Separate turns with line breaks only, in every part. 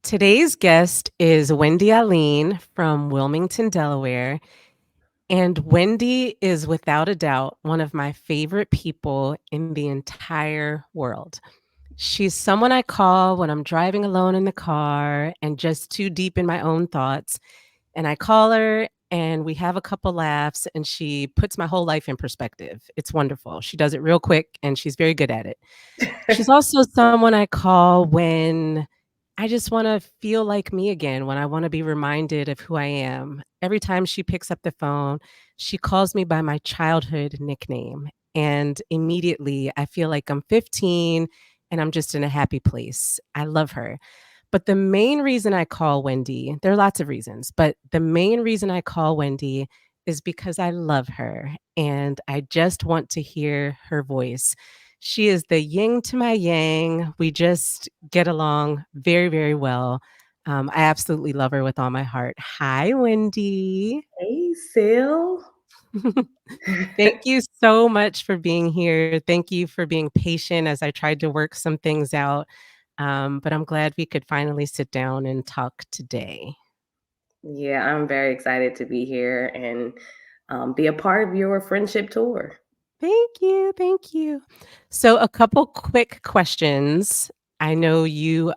Today's guest is Wendy Alleyne from Wilmington, Delaware. And Wendy is without a doubt one of my favorite people in the entire world. She's someone I call when I'm driving alone in the car and just too deep in my own thoughts. And I call her and we have a couple laughs and she puts my whole life in perspective. It's wonderful. She does it real quick and she's very good at it. She's also someone I call when I just wanna feel like me again, when I wanna be reminded of who I am. Every time she picks up the phone, she calls me by my childhood nickname, and immediately I feel like I'm 15 and I'm just in a happy place. I love her. But the main reason I call Wendy, there are lots of reasons, but the main reason I call Wendy is because I love her and I just want to hear her voice. She is the yin to my yang. We just get along very, very well. I absolutely love her with all my heart. Hi, Wendy.
Hey, Sil.
Thank you so much for being here. Thank you for being patient as I tried to work some things out. But I'm glad we could finally sit down and talk today.
Yeah, I'm very excited to be here and be a part of your friendship tour.
Thank you. Thank you. So, a couple quick questions. I know you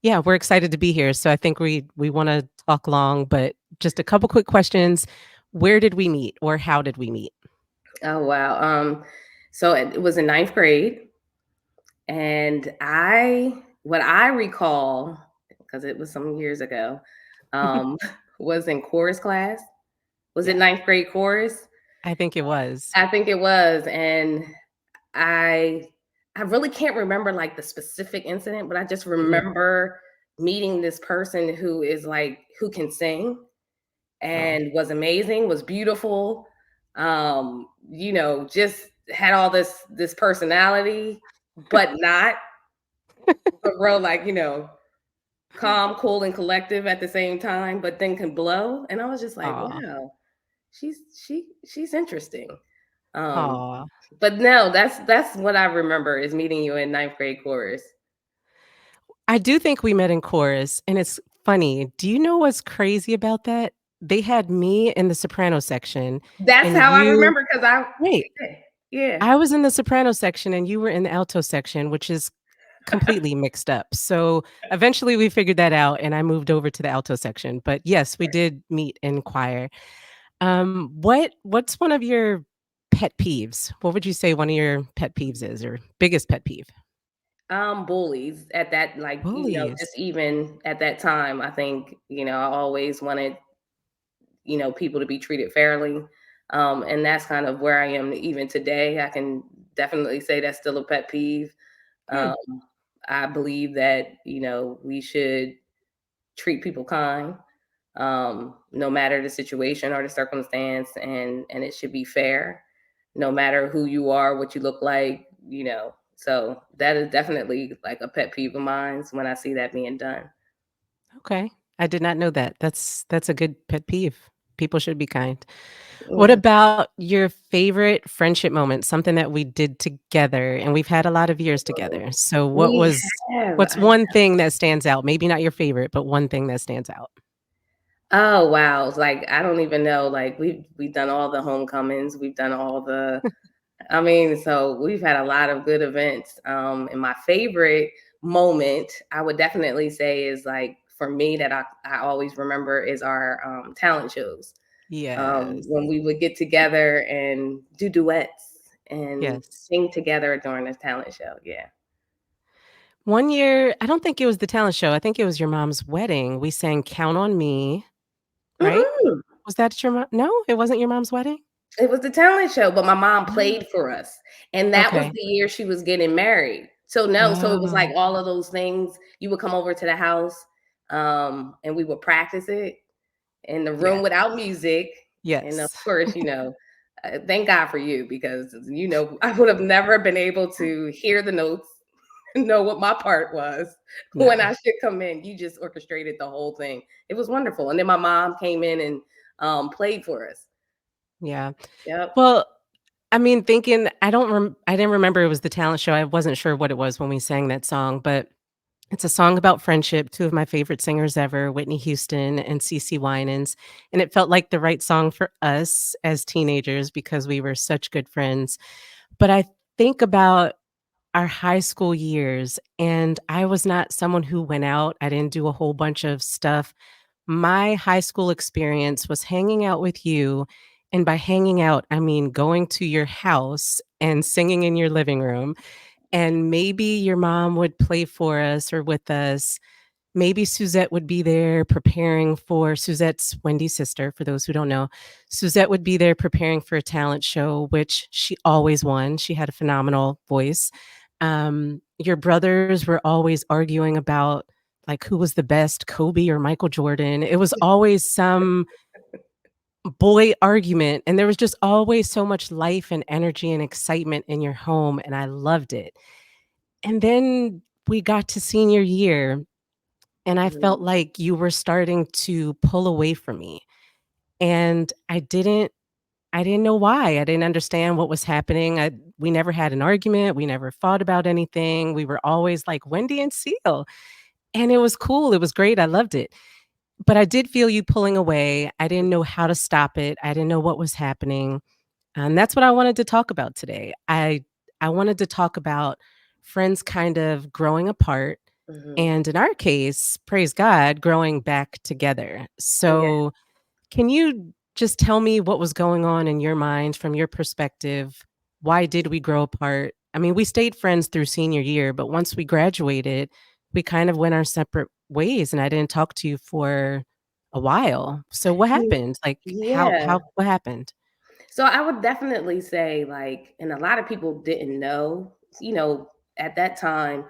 yeah, we're excited to be here. So I think we want to talk long, but just a couple quick questions. Where did we meet or how did we meet?
Oh wow. So it was in ninth grade, and what I recall, because it was some years ago, um, was in chorus class. Was it
Yeah,
ninth grade chorus?
I think it was.
I think it was, and I I really can't remember like the specific incident, but I just
Mhm.
remember meeting this person who is like who can sing
Oh.
and was amazing, was beautiful. Just had all this personality, but not but real like, calm, cool, and collective at the same time, but then can blow. And I was just like,
Aw.
wow, she's interesting. Um,
Aw.
but no, that's what I remember is meeting you in ninth grade chorus.
I do think we met in chorus, and it's funny. Do you know what's crazy about that? They had me in the soprano section
That's
and
how I
you
remember because I
wait,
yeah, yeah.
I was in the soprano section and you were in the alto section, which is completely mixed up. So eventually we figured that out and I moved over to the alto section. But yes, we did meet in choir. What's one of your pet peeves? What would you say one of your pet peeves is or biggest pet peeve?
Bullies at that, like,
Bullies.
just even at that time, I think, I always wanted, people to be treated fairly. And that's kind of where I am even today. I can definitely say that's still a pet peeve.
Hmm.
Um, I believe that, we should treat people kind, no matter the situation or the circumstance, and it should be fair, no matter who you are, what you look like, So that is definitely like a pet peeve of mine when I see that being done.
Okay. I did not know that. That's a good pet peeve. People should be kind. What
Yeah.
about your favorite friendship moment? Something that we did together and we've had a lot of years together. So
We have.
what's one thing that stands out? Maybe not your favorite, but one thing that stands out.
Oh wow! It's like I don't even know. Like we've done all the homecomings. We've done all the. I mean, so we've had a lot of good events. And my favorite moment, I would definitely say, is like for me that I always remember is our talent shows.
Yes.
When we would get together and do duets and
Yes.
sing together during the talent show. Yeah.
One year, I don't think it was the talent show, I think it was your mom's wedding, we sang "Count on Me," right?
Mm-mm.
Was that your mom no, it wasn't your mom's wedding?
It was the talent show, but my mom
Oh,
played for us, and that was
okay.
the year she was getting married. So no, so it was like
Oh,
all of those things. You would come over to the house, and we would practice it in the
yeah.
room without music, and of
Yes.
course, thank God for you because I would have never been able to hear the notes, know what my part was when
No.
I should come in. You just orchestrated the whole thing. It was wonderful, and then my mom came in and played for us.
Yeah.
Yep.
Well, I mean, thinking I didn't remember it was the talent show, I wasn't sure what it was when we sang that song, but It's a song about friendship, 2 of my favorite singers ever, Whitney Houston and CeCe Winans, and it felt like the right song for us as teenagers because we were such good friends. But I think about our high school years, and I was not someone who went out, I didn't do a whole bunch of stuff. My high school experience was hanging out with you, and by hanging out, I mean going to your house and singing in your living room, and maybe your mom would play for us or with us. Maybe Suzette would be there preparing for Suzette's Wendy's sister, for those who don't know. Suzette would be there preparing for a talent show, which she always won. She had a phenomenal voice. Your brothers were always arguing about, like, who was the best, Kobe or Michael Jordan. It was always some boy argument, and there was just always so much life and energy and excitement in your home, and I loved it. And then we got to senior year, and I felt
Mhm.
like you were starting to pull away from me, and I didn't know why. I didn't understand what was happening. We never had an argument, we never fought about anything. We were always like Wendy and Seal, and it was cool, it was great, I loved it. But I did feel you pulling away. I didn't know how to stop it. I didn't know what was happening. And that's what I wanted to talk about today. I wanted to talk about friends kind of growing apart,
Mhm.
and in our case, praise God, growing back together.
Yeah.
So, can you just tell me what was going on in your mind from your perspective? Why did we grow apart? I mean, we stayed friends through senior year, but once we graduated, we kind of went our separate ways and I didn't talk to you for a while. So what
Ye
happened? Like
yeah.
what happened?
So I would definitely say, like, and a lot of people didn't know, at that time,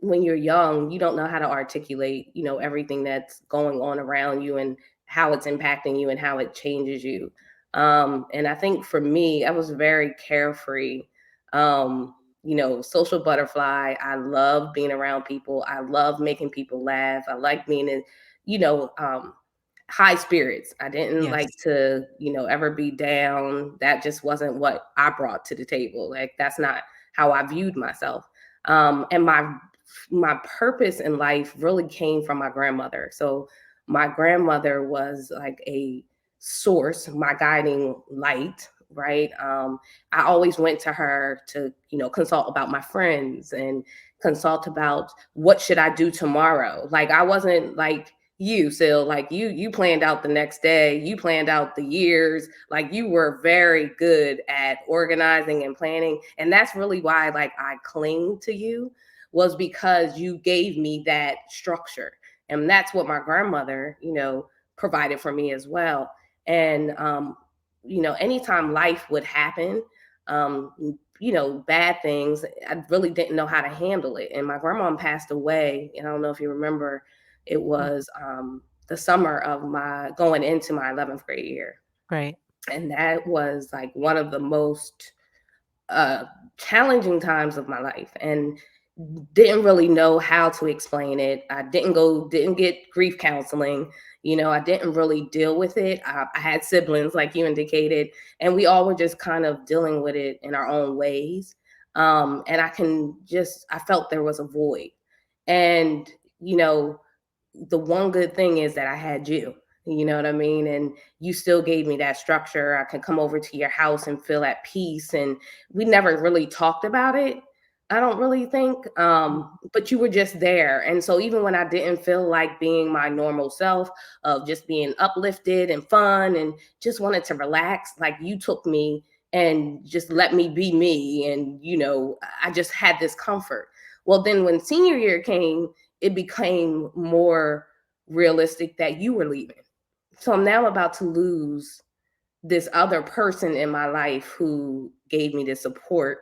when you're young, you don't know how to articulate, everything that's going on around you and how it's impacting you and how it changes you. And I think for me, I was very carefree, social butterfly. I love being around people. I love making people laugh. I like being in, you know, um, high spirits. I didn't
Yes.
like to, ever be down. That just wasn't what I brought to the table. Like that's not how I viewed myself. And my purpose in life really came from my grandmother. So my grandmother was like a source, my guiding light, right? I always went to her to, consult about my friends and consult about what should I do tomorrow. Like I wasn't like you, so like you planned out the next day, you planned out the years, like you were very good at organizing and planning, and that's really why like I cling to you, was because you gave me that structure, and that's what my grandmother, provided for me as well. And anytime life would happen, bad things, I really didn't know how to handle it. And my grandma passed away, and I don't know if you remember, it
Mm,
was the summer of my going into my 11th grade year.
right.
And that was like one of the most uh, challenging times of my life, and didn't really know how to explain it. I didn't get grief counseling. I didn't really deal with it. I had siblings, like you indicated, and we all were just kind of dealing with it in our own ways. And I felt there was a void. And, you know, the one good thing is that I had you. You know what I mean? And you still gave me that structure. I could come over to your house and feel at peace. And we never really talked about it, I don't really think. But you were just there. And so even when I didn't feel like being my normal self of just being uplifted and fun and just wanted to relax, like you took me and just let me be me. And, I just had this comfort. Well, then when senior year came, it became more realistic that you were leaving. So I'm now about to lose this other person in my life who gave me the support.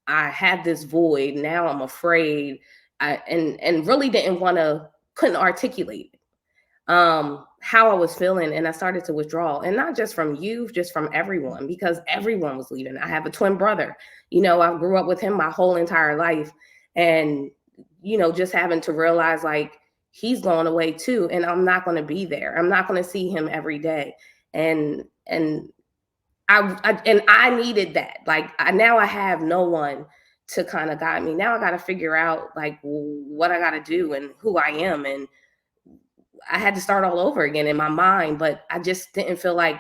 I had this void. Now I'm afraid. And really didn't want to, couldn't articulate how I was feeling, and I started to withdraw, and not just from you, just from everyone, because everyone was leaving. I have a twin brother. I grew up with him my whole entire life, and just having to realize like he's going away too, and I'm not going to be there. I'm not going to see him every day, and I needed that. Like now I have no one to kind of guide me. Now I got to figure out like what I got to do and who I am. And I had to start all over again in my mind, but I just didn't feel like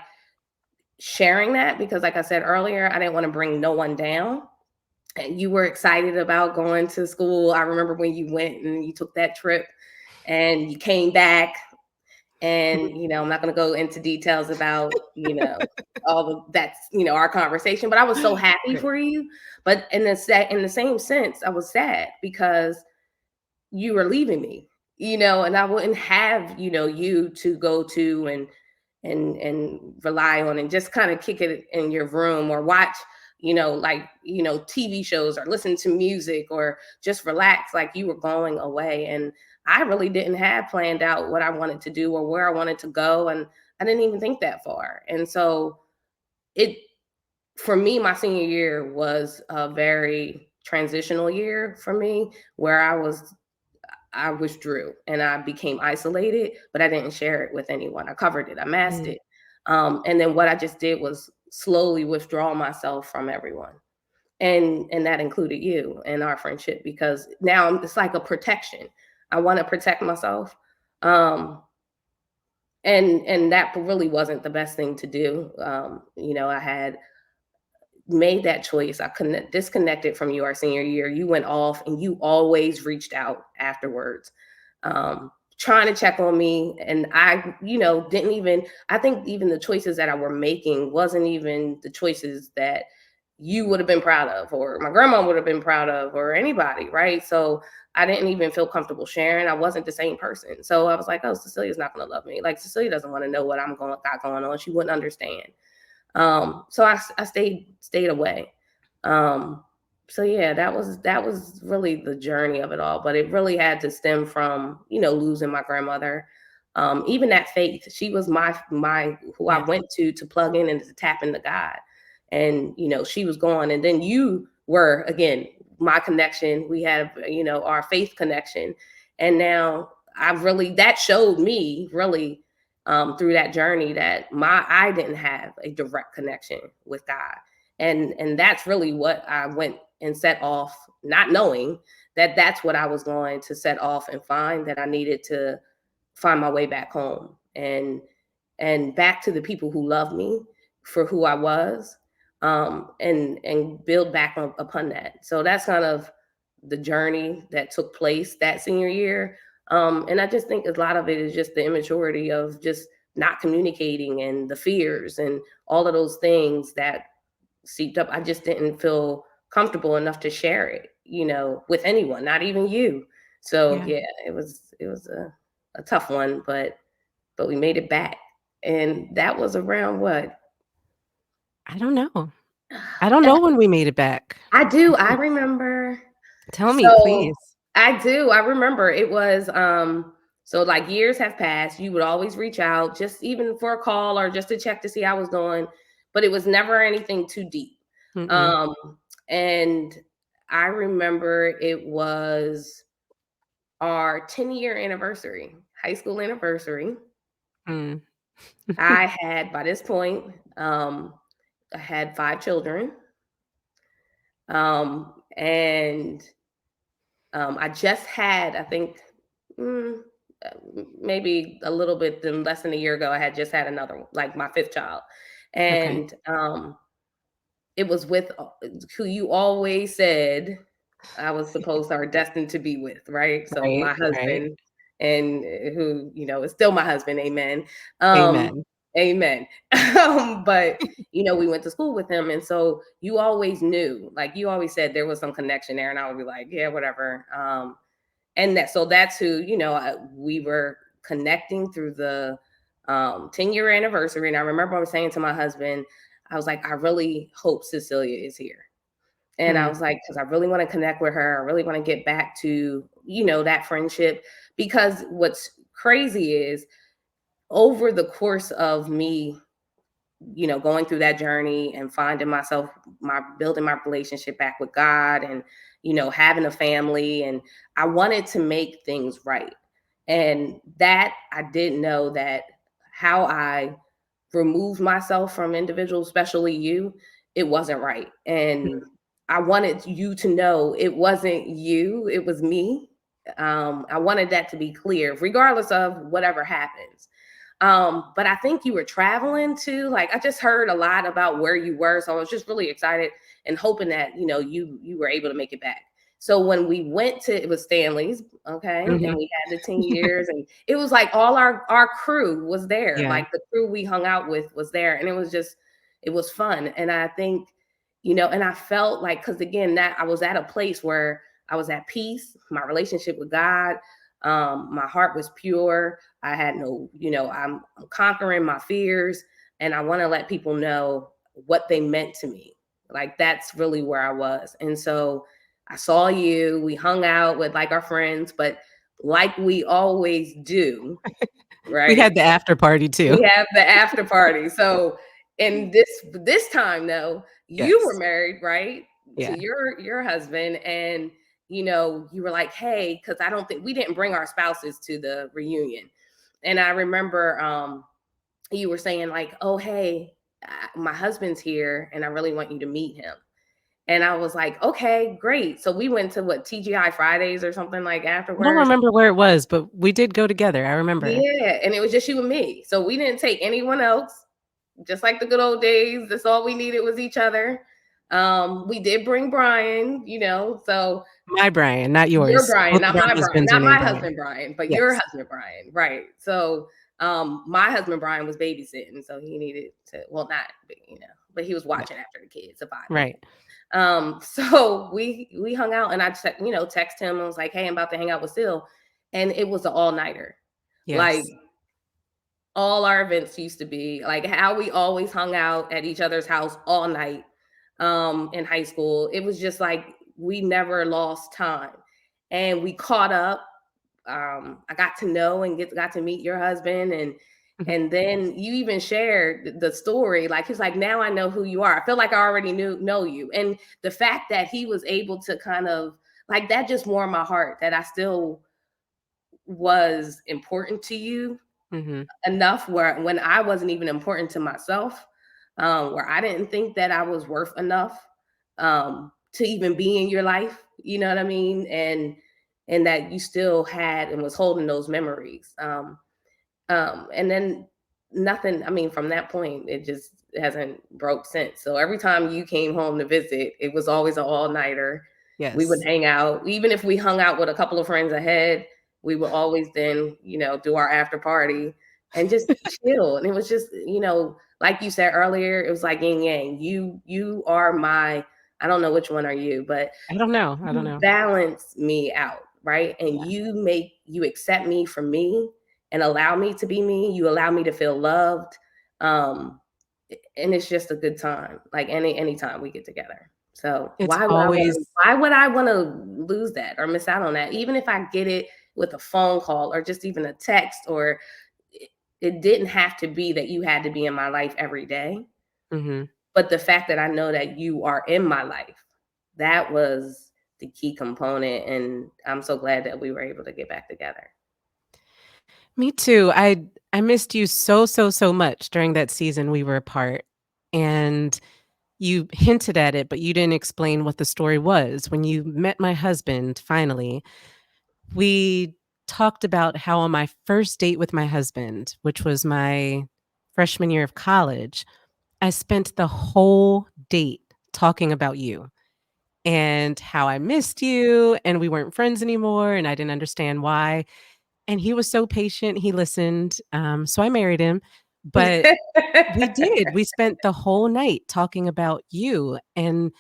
sharing that because, like I said earlier, I didn't want to bring no one down. And you were excited about going to school. I remember when you went and you took that trip and you came back. And, I'm not going to go into details about, all of that's, our conversation, but I was so happy
Right.
for you. But in the same sense, I was sad because you were leaving me, and I wouldn't have, you to go to and rely on and just kind of kick it in your room or watch, like, TV shows or listen to music or just relax like you were going away. And I really didn't have planned out what I wanted to do or where I wanted to go. And I didn't even think that far. And so it, for me, my senior year was a very transitional year for me where I withdrew and I became isolated, but I didn't share it with anyone. I covered it, I masked
Mm,
it. And then what I just did was slowly withdraw myself from everyone. And that included you and our friendship because now it's like a protection. I want to protect myself. Um, and that really wasn't the best thing to do. I had made that choice. I couldn't disconnected from you our senior year. You went off and you always reached out afterwards, trying to check on me. And I, didn't even, I think even the choices that I were making wasn't even the choices that you would have been proud of, or my grandma would have been proud of, or anybody, right? So I didn't even feel comfortable sharing. I wasn't the same person. So I was like, oh, Cecilia's not going to love me. Like, Cecilia doesn't want to know what got going on. She wouldn't understand. So I stayed away. Um, so yeah, that was really the journey of it all. But it really had to stem from, losing my grandmother. Even that faith, she was my who I
yeah.
went to plug in and to tap into God. And she was gone. And then you were again my connection. We have, our faith connection. And now that showed me really, through that journey, that I didn't have a direct connection with God, and that's really what I went and set off, not knowing that that's what I was going to set off and find, that I needed to find my way back home and back to the people who love me for who I was, and build back upon that. So that's kind of the journey that took place that senior year. And I just think a lot of it is just the immaturity of just not communicating and the fears and all of those things that seeped up. I just didn't feel comfortable enough to share it, with anyone, not even you. So
Yeah.
yeah, it was a tough one, but we made it back. And that was around what?
I don't know. I don't know when we made it back.
I do. I remember.
Tell me,
So
please.
I do. I remember it was so like years have passed. You would always reach out just even for a call or just to check to see how I was doing, but it was never anything too deep.
Mm-mm.
Um and I remember it was our 10-year anniversary, high school anniversary.
Mm.
I had by this point I had 5 children. And I just had, I think, mm, uh, maybe a little bit than less than a year ago, I had just had another one, like my fifth child.
Okay.
And it was with who you always said I was supposed or destined to be with, right? So
Right,
my
right.
husband, and who, is still my husband, amen. Um,
Amen.
amen. But we went to school with him, and so you always knew, like you always said there was some connection there, and I would be like, yeah, whatever. And that's who, we were connecting through the 10-year anniversary. And I remember I was saying to my husband, I was like, I really hope Cecilia is here. And I
Mm,
was like, because I really want to connect with her. I really want to get back to, that friendship. Because what's crazy is over the course of me, going through that journey and finding myself, my building my relationship back with God, and, having a family, and I wanted to make things right. And that I didn't know that how I removed myself from individuals, especially you, it wasn't right.
mm,
And I wanted you to know it wasn't you, it was me. I wanted that to be clear, regardless of whatever happens. But I think you were traveling too. Like I just heard a lot about where you were, so I was just really excited and hoping that you were able to make it back. So when we went to, it was Stanley's, okay, and
Mhm.
we had the 10 years, and it was like all our crew was there,
Yeah.
like the crew we hung out with was there, and it was fun. And I think, and I felt like, because again, that I was at a place where I was at peace, my relationship with God, my heart was pure. I had no, I'm conquering my fears, and I want to let people know what they meant to me. Like that's really where I was. And so I saw you, we hung out with like our friends, but like we always do,
We
right?
had the after party too.
We have the after party. So in this time though, you were
Yes.
married, right? To
Yeah.
your husband, and you were like, hey, because I don't think we didn't bring our spouses to the reunion. And I remember you were saying like, oh hey, my husband's here and I really want you to meet him. And I was like, okay, great. So we went to what, TGI Fridays or something like
I don't
afterwards.
remember where it was, but we did go together, I remember.
Yeah, and it was just you and me. So we didn't take anyone else. Just like the good old days. That's all we needed was each other. We did bring Brian, so
My Brian, not
your
yours.
Brian,
Both
not
of our
my Brian,
husbands are
not my
named Brian.
husband Brian, but your
Yes.
husband Brian, right? So my husband Brian was babysitting, so he needed to, well, not, but he was
Yeah.
watching after the kids, surviving.
Right.
So we hung out, and I text him and was like, hey, I'm about to hang out with Sil. And it was an all-nighter. Like
Yes.
all our events used to be like how we always hung out at each other's house all night in high school. It was just like we never lost time, and we caught up. I got to know and got to meet your husband,
Mhm.
and then you even shared the story. Like he's like, now I know who you are. I feel like I already know you. And the fact that he was able to kind of like that just warmed my heart that I still was important to you
Mhm.
enough where when I wasn't even important to myself, where I didn't think that I was worth enough to even be in your life. You know what I mean? And that you still had and was holding those memories. And then nothing. I mean, from that point, it just hasn't broke since. So every time you came home to visit, it was always an all nighter. We would
Yes.
hang out, even if we hung out with a couple of friends ahead. We would always then, do our after party and just chill. And it was just, like you said earlier, it was like yin yang. You are my. I don't know which one are you, but
I don't know, I don't
you
know.
balance me out, right? And
Yeah.
you accept me for me and allow me to be me. You allow me to feel loved. Um, and it's just a good time. Like anytime we get together. So
It's always
why would I want to lose that or miss out on that? Even if I get it with a phone call or just even a text, or it didn't have to be that you had to be in my life every day.
Mhm.
But the fact that I know that you are in my life, that was the key component, and I'm so glad that we were able to get back together.
Me too. I missed you so, so, so much during that season we were apart, and you hinted at it, but you didn't explain what the story was. When you met my husband, finally, we talked about how on my first date with my husband, which was my freshman year of college, I spent the whole date talking about you and how I missed you and we weren't friends anymore and I didn't understand why. And he was so patient, he listened, so I married him, but we did. We spent the whole night talking about you, and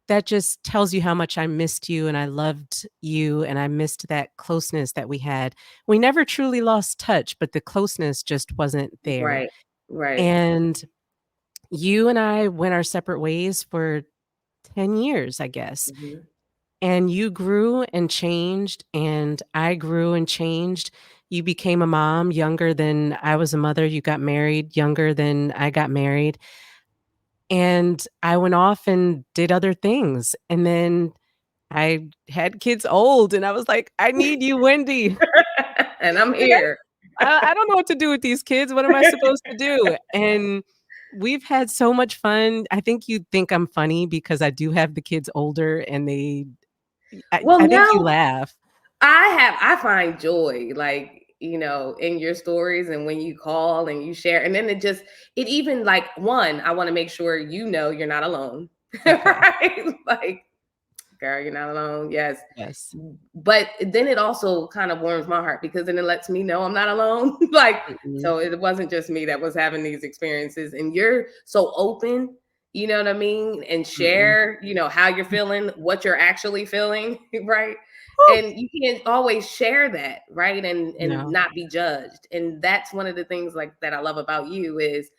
that just tells you how much I missed you and I loved you and I missed that closeness that we had. We never truly lost touch, but the closeness just wasn't there.
Right, right.
And you and I went our separate ways for 10 years, I guess.
Mhm.
And you grew and changed, and I grew and changed. You became a mom younger than I was a mother. You got married younger than I got married. And I went off and did other things. And then I had kids old, and I was like, "I need you, Wendy."
And I'm
Like,
here.
I don't know what to do with these kids. What am I supposed to do? And we've had so much fun. I think you think I'm funny because I do have the kids older and
Well,
I think
now
you laugh.
I find joy, like, in your stories and when you call and you share, and then it even, like, one, I want to make sure you're not alone.
Okay.
Right? Like, girl, you're not alone. Yes.
Yes.
But then it also kind of warms my heart because then it lets me know I'm not alone. Like,
Mm-mm.
so it wasn't just me that was having these experiences. And you're so open, you know what I mean? And
Mm-mm.
share, how you're feeling, what you're actually feeling, right?
Woo!
And you can't always share that, right? And
No.
not be judged. And that's one of the things like that I love about you is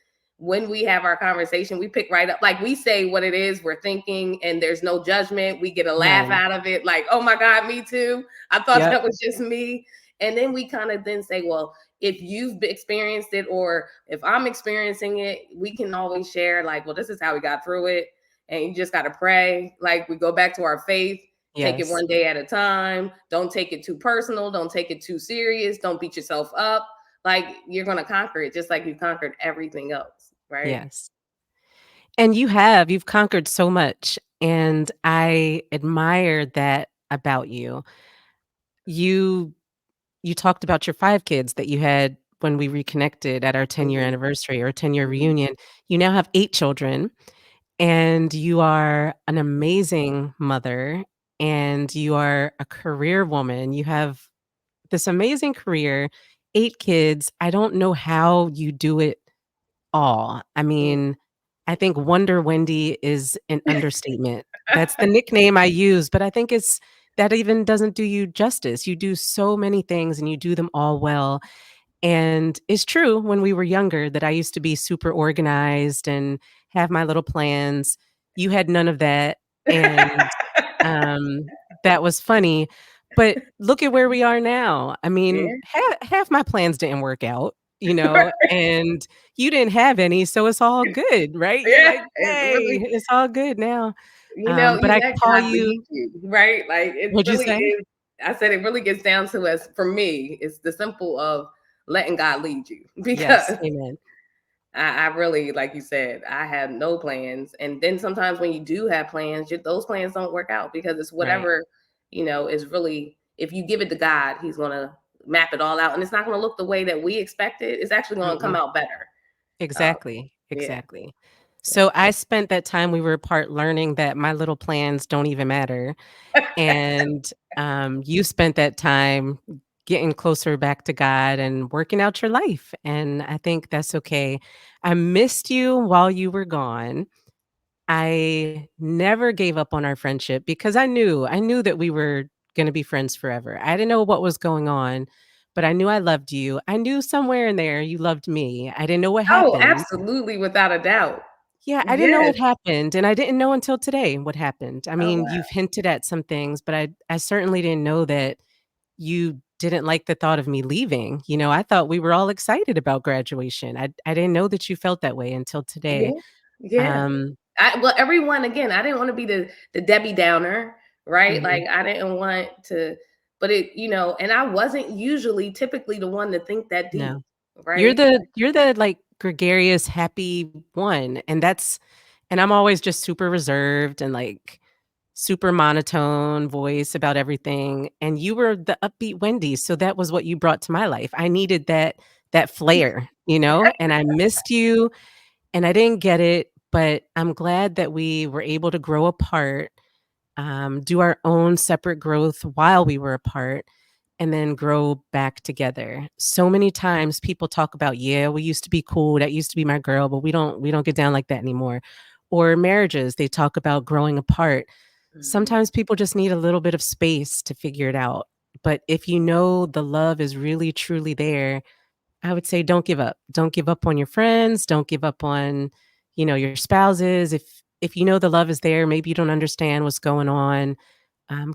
when we have our conversation, we pick right up, like we say what it is we're thinking, and there's no judgment. We get a laugh
None.
out of it, like, oh my God, me too. I thought
Yep.
that was just me. And then we kind of then say, well, if you've experienced it or if I'm experiencing it, we can always share, like, well, this is how we got through it. And you just got to pray. Like, we go back to our faith, take it
Yes.
one day at a time. Don't take it too personal. Don't take it too serious. Don't beat yourself up. Like, you're going to conquer it just like you conquered everything else. Right.
Yes. And you've conquered so much, and I admire that about you. You you talked about your 5 kids that you had when we reconnected at our 10-year
Mhm,
anniversary or 10-year
mhm.
reunion. You now have 8 children, and you are an amazing mother, and you are a career woman. You have this amazing career, 8 kids. I don't know how you do it all. I
Mm.
mean, I think Wonder Wendy is an understatement. That's the nickname I use, but I think it's that even doesn't do you justice. You do so many things and you do them all well. And it's true when we were younger that I used to be super organized and have my little plans. You had none of that. And um, that was funny. But look at where we are now. I mean,
Yeah.
half my plans didn't work out, and you didn't have any. So it's all good, right? You're
Yeah,
like,
it
hey,
really,
it's all good now. But
you
I
let
call
God
you,
lead you, right? Like, it
what'd you
really
say?
is. I said it really gets down to, as for me, it's the simple of letting God lead you
Yes.
because
Amen.
I really, like you said, I have no plans. And then sometimes when you do have plans, those plans don't work out because it's
Right.
whatever, is really, if you give it to God, He's going to map it all out. And it's not going to look the way that we expect it. It's actually going to come
Mm-mm.
out better. Uh,
Exactly,
yeah.
exactly. So
Yeah.
I spent that time we were apart learning that my little plans don't even matter, and, you spent that time getting closer back to God and working out your life, and I think that's okay. I missed you while you were gone. I never gave up on our friendship because I knew that we were gonna be friends forever. I didn't know what was going on, but I knew I loved you. I knew somewhere in there you loved me. I didn't know what
Oh,
happened.
absolutely, without a doubt.
Yeah, I didn't know
Yes.
what happened, and I didn't know until today what happened. I
Oh,
mean,
wow.
you've hinted at some things, but I certainly didn't know that you didn't like the thought of me leaving. I thought we were all excited about graduation. I didn't know that you felt that way until today.
Yeah. Yeah.
Um,
Well, everyone, again, I didn't want to be the Debbie Downer, right?
mhm,
Like, I didn't want to, but and I wasn't usually typically the one to think that deep,
no. You're
right?
the, like, gregarious, happy one, and I'm always just super reserved and, like, super monotone voice about everything, and you were the upbeat Wendy, so that was what you brought to my life. I needed that flair, and I missed you, and I didn't get it, but I'm glad that we were able to grow apart, do our own separate growth while we were apart, and then grow back together. So many times people talk about, "Yeah, we used to be cool, that used to be my girl, but we don't get down like that anymore." Or marriages, they talk about growing apart.
Mhm.
Sometimes people just need a little bit of space to figure it out. But if you know the love is really truly there, I would say don't give up. Don't give up on your friends, don't give up on, your spouses. If you know the love is there, maybe you don't understand what's going on.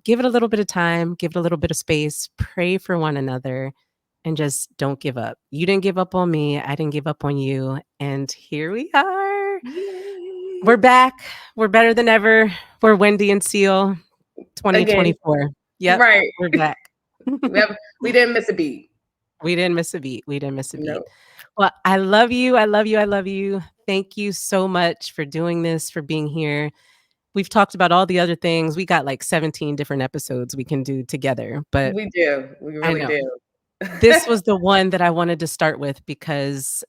Give it a little bit of time, give it a little bit of space, pray for one another, and just don't give up. You didn't give up on me, I didn't give up on you, and here we are. We're
Yay.
back. We're better than ever. We're Wendy and Seal
Again,
2024. Yep,
right.
we're back.
We didn't miss a beat.
We didn't miss a beat. We didn't miss a beat.
No.
Well, I love you, I love you, I love you. Thank you so much for doing this, for being here. We've talked about all the other things. We got, like, 17 different episodes we can do together, but
We do. We
I
really
know.
do.
This was the one that I wanted to start with because,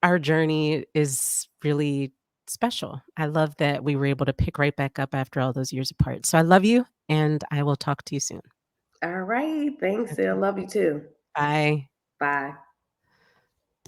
our journey is really special. I love that we were able to pick right back up after all those years apart. So I love you, and I will talk to you soon.
All right. Thanks. I
Okay.
love you too.
Bye.
Bye.